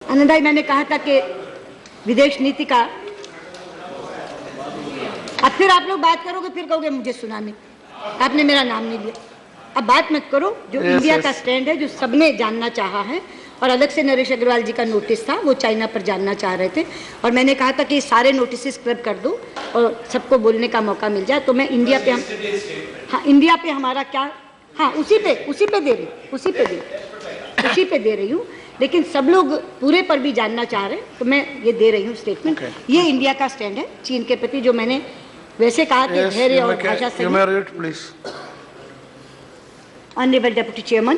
आनंदाई, मैंने कहा था कि विदेश नीति का, अब फिर आप लोग बात करोगे, फिर कहोगे मुझे सुना नहीं, आपने मेरा नाम नहीं लिया। अब बात मत करो। जो इंडिया का स्टैंड है, जो सबने जानना चाहा है, और अलग से नरेश अग्रवाल जी का नोटिस था, वो चाइना पर जानना चाह रहे थे, और मैंने कहा था कि सारे नोटिस स्क्रब कर दो और सबको बोलने का मौका मिल जाए। तो मैं इंडिया पे हाँ, इंडिया पे हमारा क्या, हाँ उसी पे दे रही हूँ, लेकिन सब लोग पूरे पर भी जानना चाह रहे हैं, तो मैं ये दे रही हूँ स्टेटमेंट। ये इंडिया का स्टैंड है चीन के प्रति, जो मैंने वैसे कहा कि धैर्य और भाषा से। Honorable Deputy Chairman,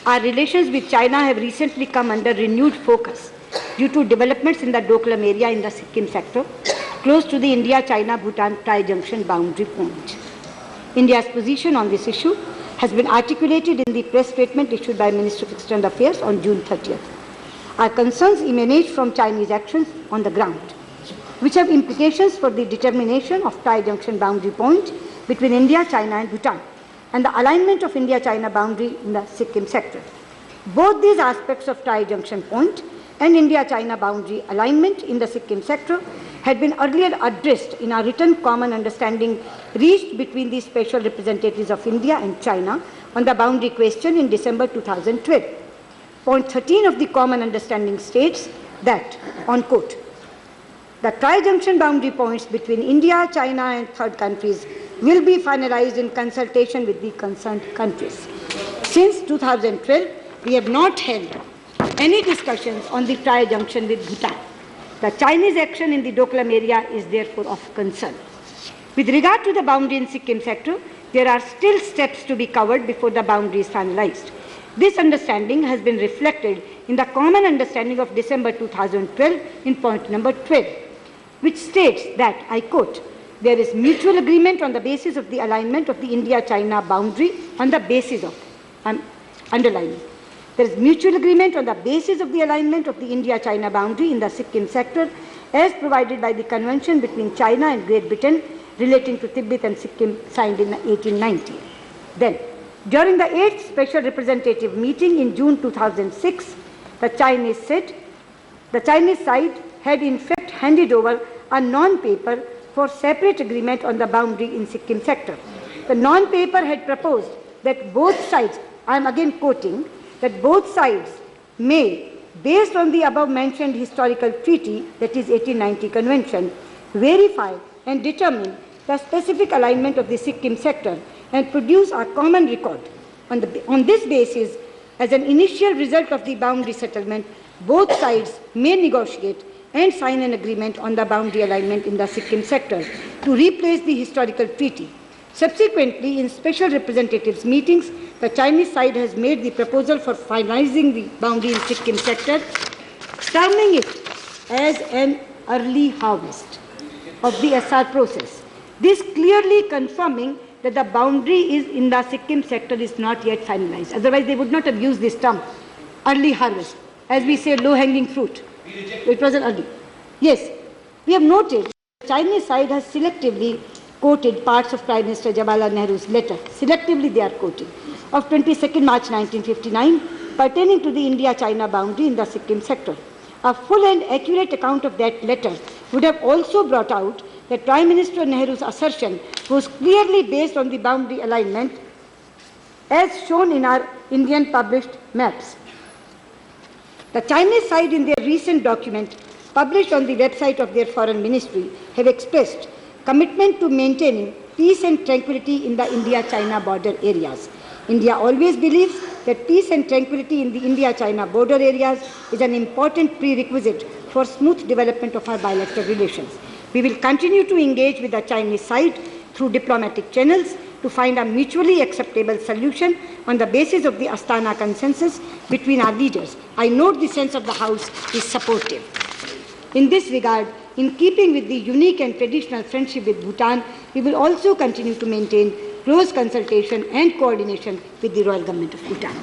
our relations with China have recently come under renewed focus due to developments in the Doklam area in the Sikkim sector, close to the India-China-Bhutan tri-junction boundary point. India's position on this issue has been articulated in the press statement issued by Minister of External Affairs on June 30th. Our concerns emanate from Chinese actions on the ground, which have implications for the determination of tri-junction boundary point between India, China and Bhutan, and the alignment of India-China boundary in the Sikkim sector. Both these aspects of tri-junction point and India-China boundary alignment in the Sikkim sector had been earlier addressed in a written common understanding reached between the special representatives of India and China on the boundary question in December 2012. Point 13 of the common understanding states that, on quote, the tri-junction boundary points between India, China and third countries will be finalized in consultation with the concerned countries. Since 2012, we have not held any discussions on the tri-junction with Bhutan. The Chinese action in the Doklam area is therefore of concern. With regard to the boundary in Sikkim sector, there are still steps to be covered before the boundary is finalized. This understanding has been reflected in the common understanding of December 2012 in point number 12, which states that, I quote, there is mutual agreement on the basis of the alignment of the India-China boundary on the basis of, underlining, there is mutual agreement on the basis of the alignment of the India-China boundary in the Sikkim sector as provided by the convention between China and Great Britain relating to Tibet and Sikkim signed in 1890. Then, during the 8th Special Representative meeting in June 2006, the Chinese side had in fact handed over a non-paper for separate agreement on the boundary in Sikkim sector. The non-paper had proposed that both sides, I am again quoting, that both sides may, based on the above mentioned historical treaty, that is 1890 convention, verify and determine the specific alignment of the Sikkim sector and produce a common record. On this basis, as an initial result of the boundary settlement, both sides may negotiate and sign an agreement on the boundary alignment in the Sikkim sector to replace the historical treaty. Subsequently, in special representatives meetings, the Chinese side has made the proposal for finalizing the boundary in Sikkim sector, terming it as an early harvest of the SR process. This clearly confirming that the boundary is in the Sikkim sector is not yet finalized. Otherwise, they would not have used this term, early harvest, as we say, low-hanging fruit. It was an early. Yes, we have noted the Chinese side has selectively quoted parts of Prime Minister Jawaharlal Nehru's letter, selectively they are quoting, of 22nd March 1959 pertaining to the India-China boundary in the Sikkim sector. A full and accurate account of that letter would have also brought out that Prime Minister Nehru's assertion was clearly based on the boundary alignment as shown in our Indian published maps. The Chinese side in their recent document published on the website of their foreign ministry have expressed commitment to maintaining peace and tranquility in the India-China border areas. India always believes that peace and tranquility in the India-China border areas is an important prerequisite for smooth development of our bilateral relations. We will continue to engage with the Chinese side through diplomatic channels to find a mutually acceptable solution on the basis of the Astana consensus between our leaders. I note the sense of the House is supportive. In this regard, in keeping with the unique and traditional friendship with Bhutan, we will also continue to maintain close consultation and coordination with the Royal Government of Bhutan.